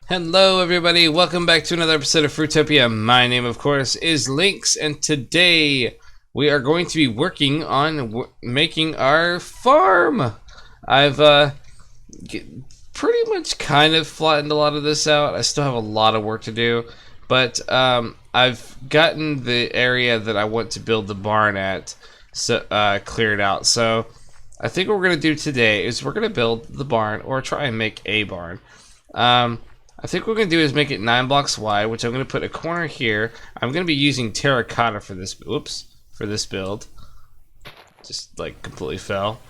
Hello everybody, welcome back to another episode of Fruitopia. My name of course is Lynx, and today we are going to be working on making our farm. I've pretty much kind of flattened a lot of this out. I still have a lot of work to do, but I've gotten the area that I want to build the barn at cleared out. So I think what we're going to do today is we're going to build the barn, or try and make a barn. I think what we're going to do is make it 9 blocks wide, which I'm going to put a corner here. I'm going to be using terracotta for this, for this build. Just like completely fell.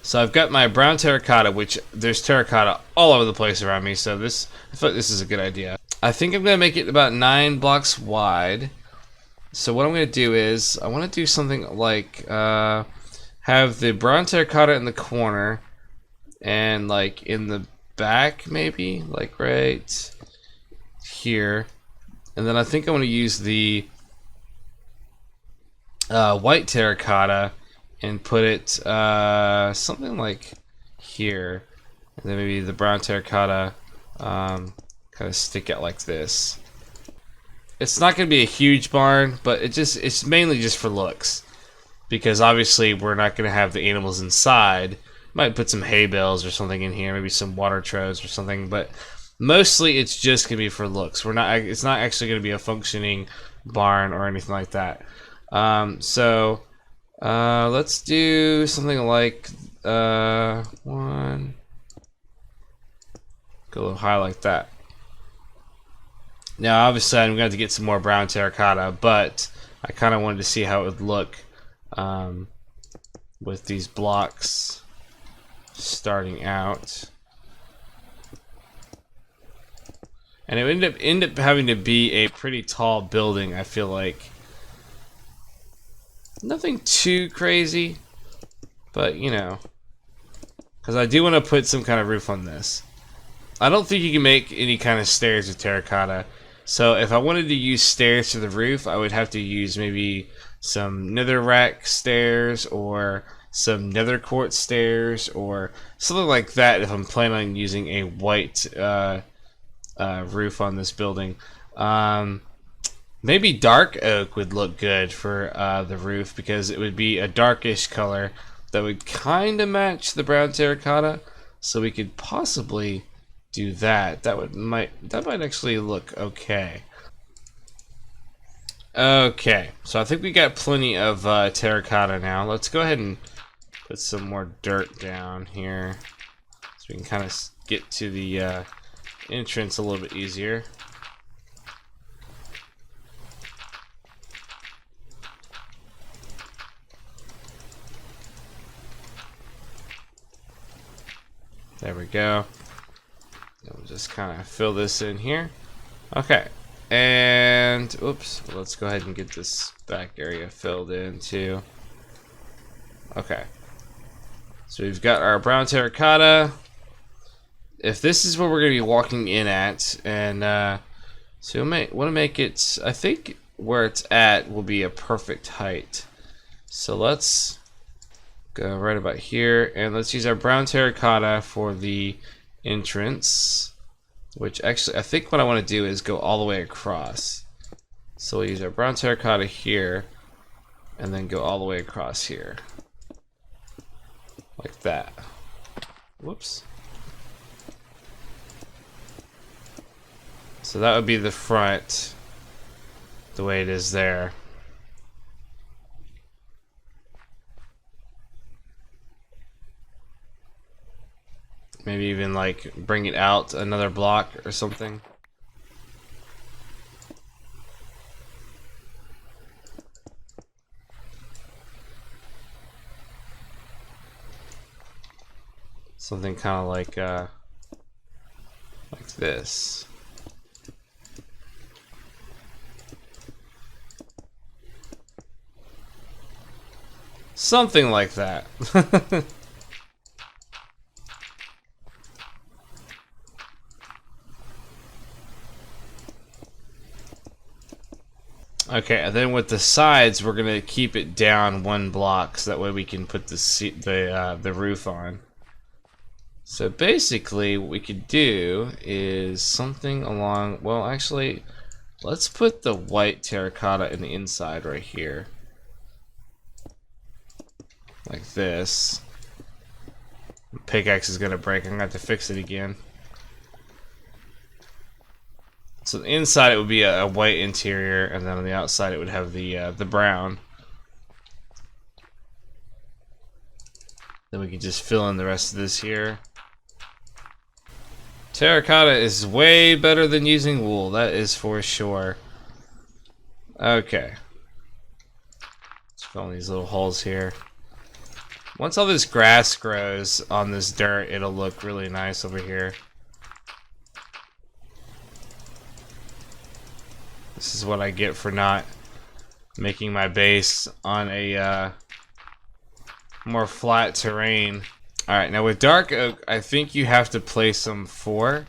So I've got my brown terracotta, which there's terracotta all over the place around me, so I thought this is a good idea. I think I'm going to make it about 9 blocks wide. So what I'm going to do is, I want to do something like, have the brown terracotta in the corner, and like in the back maybe, like right here. And then I think I want to use the white terracotta and put it something like here. And then maybe the brown terracotta kind of stick out like this. It's not going to be a huge barn, but it's mainly just for looks. Because obviously we're not going to have the animals inside. Might put some hay bales or something in here, maybe some water troughs or something, but mostly it's just gonna be for looks. It's not actually gonna be a functioning barn or anything like that. Let's do something like one. Go a little high like that. Now, obviously, I'm going to have to get some more brown terracotta, but I kind of wanted to see how it would look with these blocks starting out, and it would end up having to be a pretty tall building. I feel like nothing too crazy, but you know, because I do want to put some kind of roof on this. I don't think you can make any kind of stairs with terracotta, so if I wanted to use stairs to the roof, I would have to use maybe some netherrack stairs or some nether quartz stairs or something like that if I'm planning on using a white roof on this building. Maybe dark oak would look good for the roof, because it would be a darkish color that would kind of match the brown terracotta, so we could possibly do that. That might actually look okay. Okay, so I think we got plenty of terracotta now. Let's go ahead and put some more dirt down here so we can kind of get to the entrance a little bit easier. There we go. We'll just kind of fill this in here. Okay, and oops, let's go ahead and get this back area filled in too. Okay. So we've got our brown terracotta. If this is where we're going to be walking in at, and so we want to make it, I think where it's at will be a perfect height. So let's go right about here, and let's use our brown terracotta for the entrance, which actually I think what I want to do is go all the way across. So we'll use our brown terracotta here, and then go all the way across here. Like that. Whoops. So that would be the front, the way it is there. Maybe even like bring it out another block or something. Something kind of like this. Something like that. Okay, and then with the sides, we're gonna keep it down 1 block, so that way we can put the roof on. So basically what we could do is something along, well actually, let's put the white terracotta in the inside right here. Like this. The pickaxe is gonna break, I'm gonna have to fix it again. So the inside it would be a white interior, and then on the outside it would have the brown. Then we can just fill in the rest of this here. Terracotta is way better than using wool, that is for sure. Okay. Let's fill in these little holes here. Once all this grass grows on this dirt, it'll look really nice over here. This is what I get for not making my base on a more flat terrain. Alright, now with dark oak, I think you have to place them 4.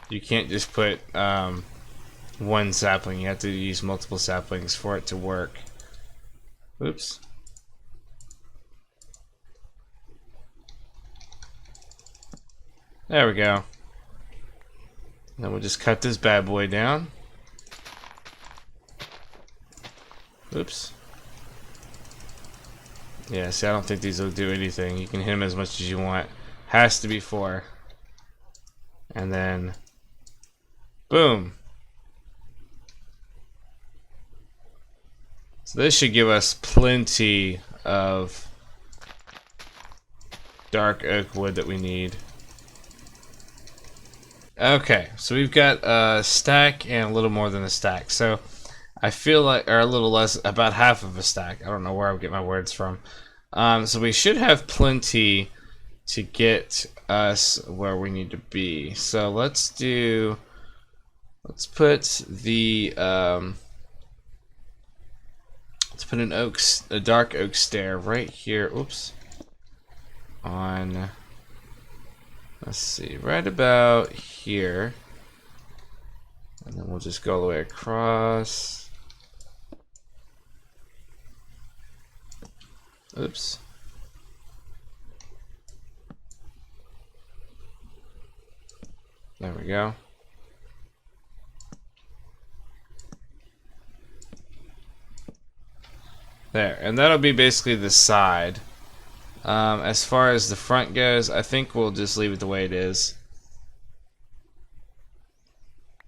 You can't just put one sapling. You have to use multiple saplings for it to work. Oops. There we go. Then we'll just cut this bad boy down. Oops. Yeah, see, I don't think these will do anything. You can hit them as much as you want. Has to be 4. And then, boom. So this should give us plenty of dark oak wood that we need. Okay, so we've got a stack and a little more than a stack. So I feel like, or a little less, about half of a stack. I don't know where I get my words from. So we should have plenty to get us where we need to be. So let's put the let's put a dark oak stair right here. Oops. On, let's see, right about here, and then we'll just go all the way across. Oops. There we go. There, and that'll be basically the side. As far as the front goes, I think we'll just leave it the way it is.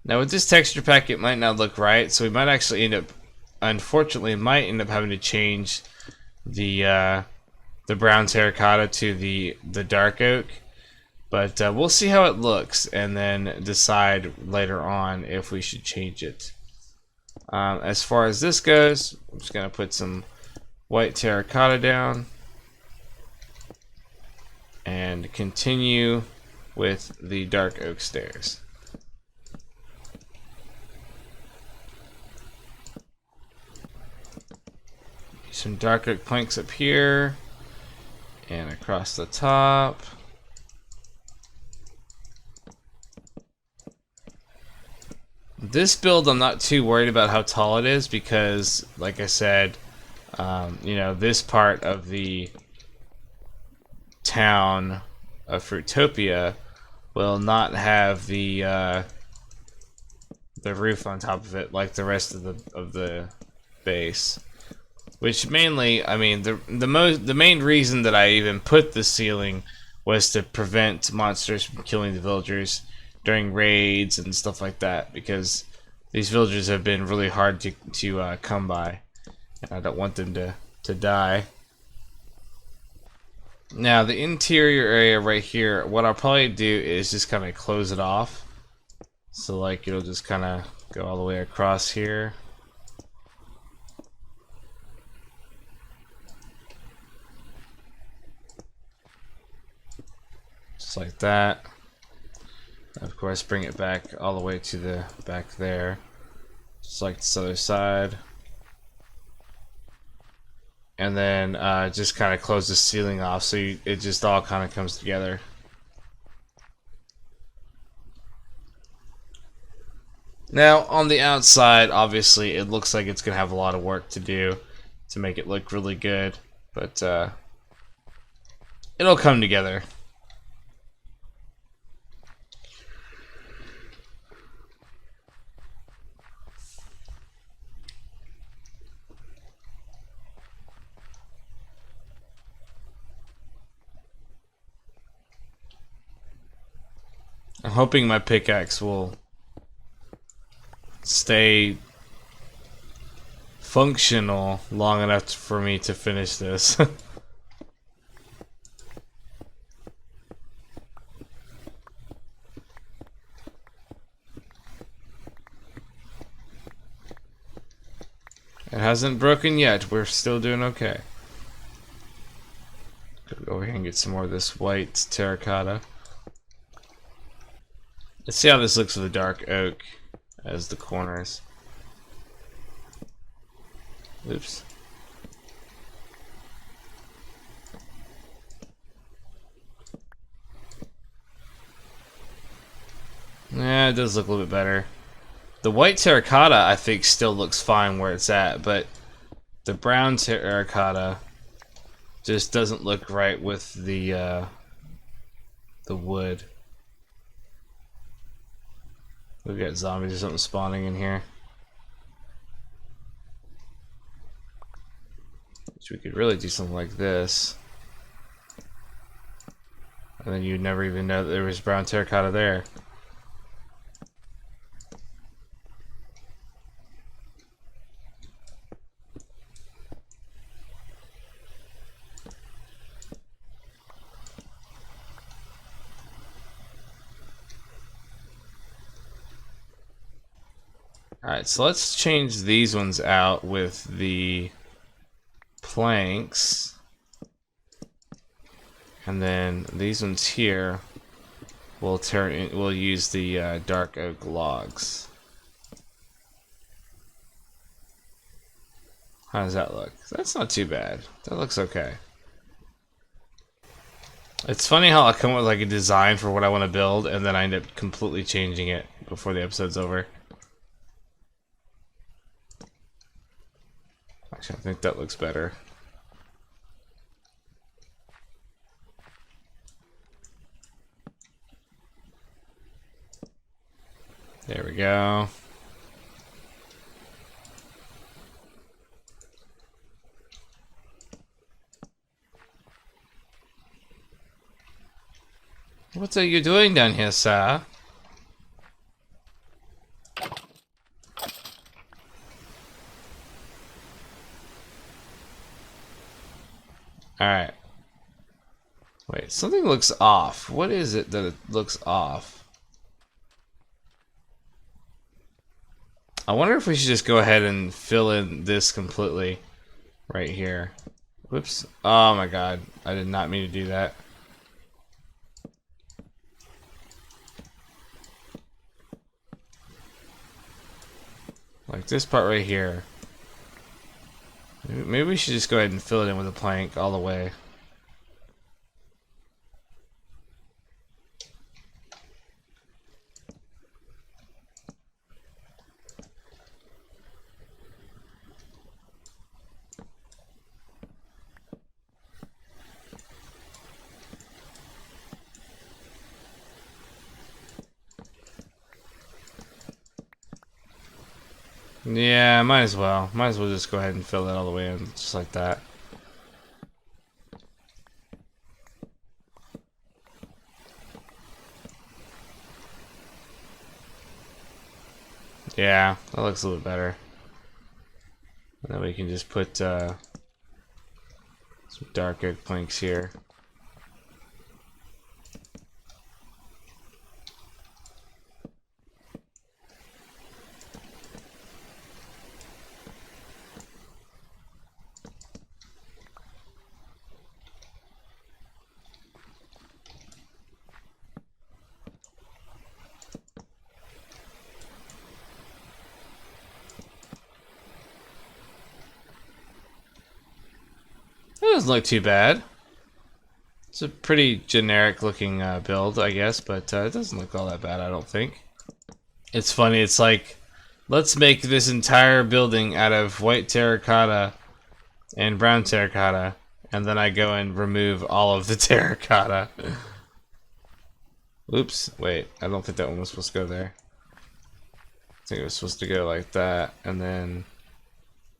Now with this texture pack, it might not look right, so we might actually end up, unfortunately, might end up having to change the brown terracotta to the dark oak. But we'll see how it looks and then decide later on if we should change it. As far as this goes, I'm just going to put some white terracotta down and continue with the dark oak stairs. Some dark oak planks up here and across the top. This build, I'm not too worried about how tall it is because, like I said, you know, this part of the town of Fruitopia will not have the roof on top of it like the rest of the base. Which mainly, I mean, the main reason that I even put the ceiling was to prevent monsters from killing the villagers during raids and stuff like that, because these villagers have been really hard to come by, and I don't want them to die. Now the interior area right here, what I'll probably do is just kind of close it off, so like it'll just kind of go all the way across here. Just like that. Of course, bring it back all the way to the back there, just like this other side, and then just kind of close the ceiling off so it just all kind of comes together. Now on the outside, obviously it looks like it's gonna have a lot of work to do to make it look really good, but it'll come together. hoping my pickaxe will stay functional long enough for me to finish this. It hasn't broken yet. We're still doing okay. Could go over here and get some more of this white terracotta. Let's see how this looks with the dark oak as the corners. Oops. Yeah, it does look a little bit better. The white terracotta, I think, still looks fine where it's at, but the brown terracotta just doesn't look right with the wood. We've got zombies or something spawning in here. Which we could really do something like this. And then you'd never even know that there was brown terracotta there. Alright, so let's change these ones out with the planks. And then these ones here we'll use the dark oak logs. How does that look? That's not too bad. That looks okay. It's funny how I come up with like a design for what I want to build and then I end up completely changing it before the episode's over. Actually, I think that looks better. There we go. What are you doing down here, sir? Alright. Wait, something looks off. What is it that it looks off? I wonder if we should just go ahead and fill in this completely right here. Whoops. Oh my god. I did not mean to do that. Like this part right here. Maybe we should just go ahead and fill it in with a plank all the way. Yeah, might as well. Might as well just go ahead and fill that all the way in, just like that. Yeah, that looks a little better. And then we can just put some dark oak planks here. That doesn't look too bad. It's a pretty generic looking build, I guess, but it doesn't look all that bad, I don't think. It's funny, it's like, let's make this entire building out of white terracotta and brown terracotta, and then I go and remove all of the terracotta. Oops, wait, I don't think that one was supposed to go there. I think it was supposed to go like that, and then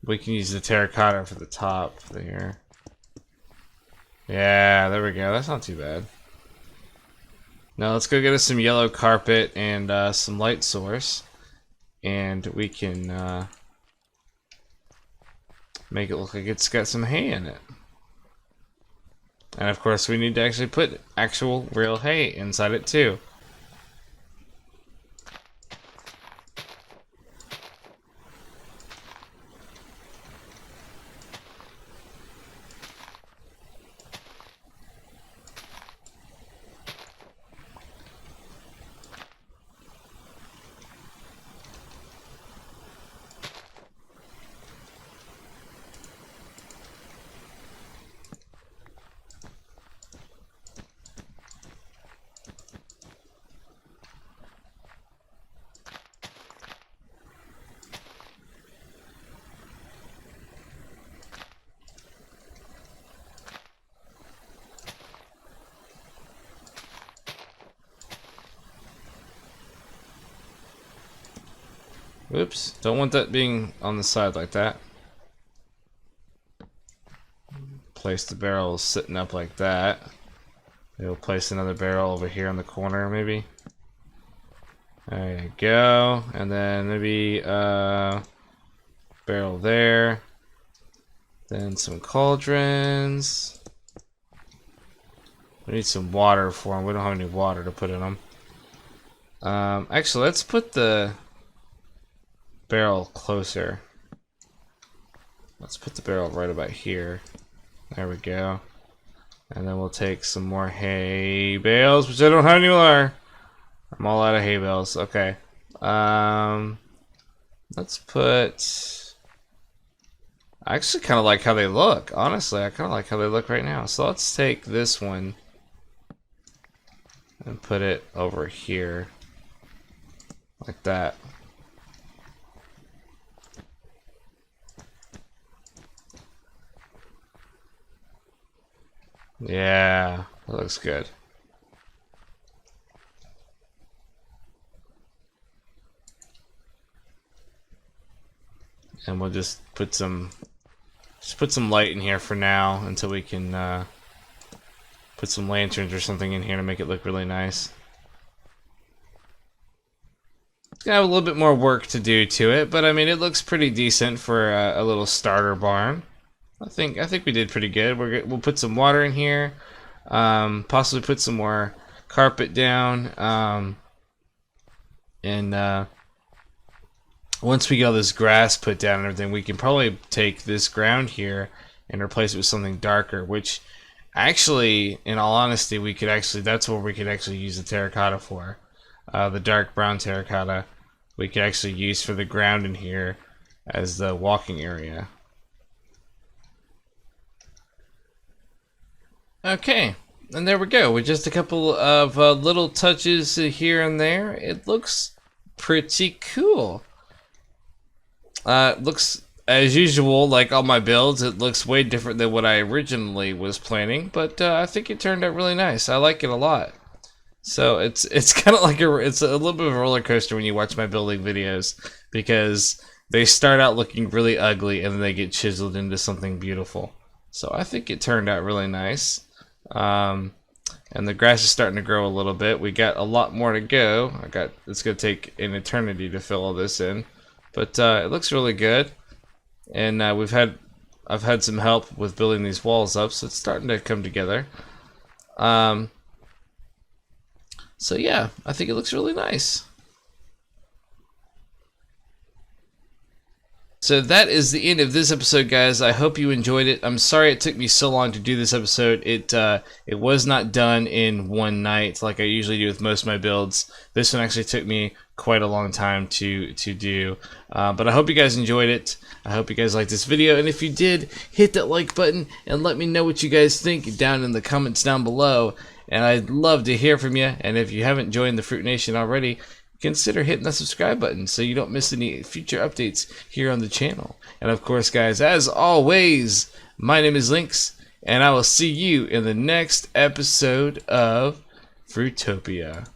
we can use the terracotta for the top there. Yeah, there we go. That's not too bad. Now let's go get us some yellow carpet and some light source, and we can make it look like it's got some hay in it. And of course we need to actually put actual real hay inside it too. Oops, don't want that being on the side like that. Place the barrel sitting up like that. We'll place another barrel over here in the corner, maybe. There you go. And then maybe barrel there. Then some cauldrons. We need some water for them. We don't have any water to put in them. Actually, let's put the barrel closer. Let's put the barrel right about here. There we go. And then we'll take some more hay bales, which I don't have anymore. I'm all out of hay bales. Okay. Let's put... I actually kind of like how they look. Honestly, I kind of like how they look right now. So let's take this one and put it over here. Like that. Yeah, that looks good. And we'll just put some light in here for now until we can put some lanterns or something in here to make it look really nice. It's gonna have a little bit more work to do to it, but I mean it looks pretty decent for a little starter barn. I think we did pretty good. We'll put some water in here, possibly put some more carpet down, and once we get all this grass put down and everything, we can probably take this ground here and replace it with something darker. Which, actually, in all honesty, that's what we could actually use the terracotta for. The dark brown terracotta we could actually use for the ground in here as the walking area. Okay, and there we go. With just a couple of little touches here and there, it looks pretty cool. Looks, as usual, like all my builds, it looks way different than what I originally was planning, but I think it turned out really nice. I like it a lot. So it's kind of like it's a little bit of a roller coaster when you watch my building videos, because they start out looking really ugly and then they get chiseled into something beautiful. So I think it turned out really nice. And the grass is starting to grow a little bit. We got a lot more to go. It's gonna take an eternity to fill all this in, but it looks really good. And I've had some help with building these walls up, so it's starting to come together. So yeah, I think it looks really nice. So that is the end of this episode, guys. I hope you enjoyed it. I'm sorry it took me so long to do this episode. It was not done in one night like I usually do with most of my builds. This one actually took me quite a long time to do. But I hope you guys enjoyed it. I hope you guys liked this video. And if you did, hit that like button and let me know what you guys think down in the comments down below. And I'd love to hear from you. And if you haven't joined the Fruit Nation already, consider hitting the subscribe button so you don't miss any future updates here on the channel. And of course, guys, as always, my name is Lynx, and I will see you in the next episode of Fruitopia.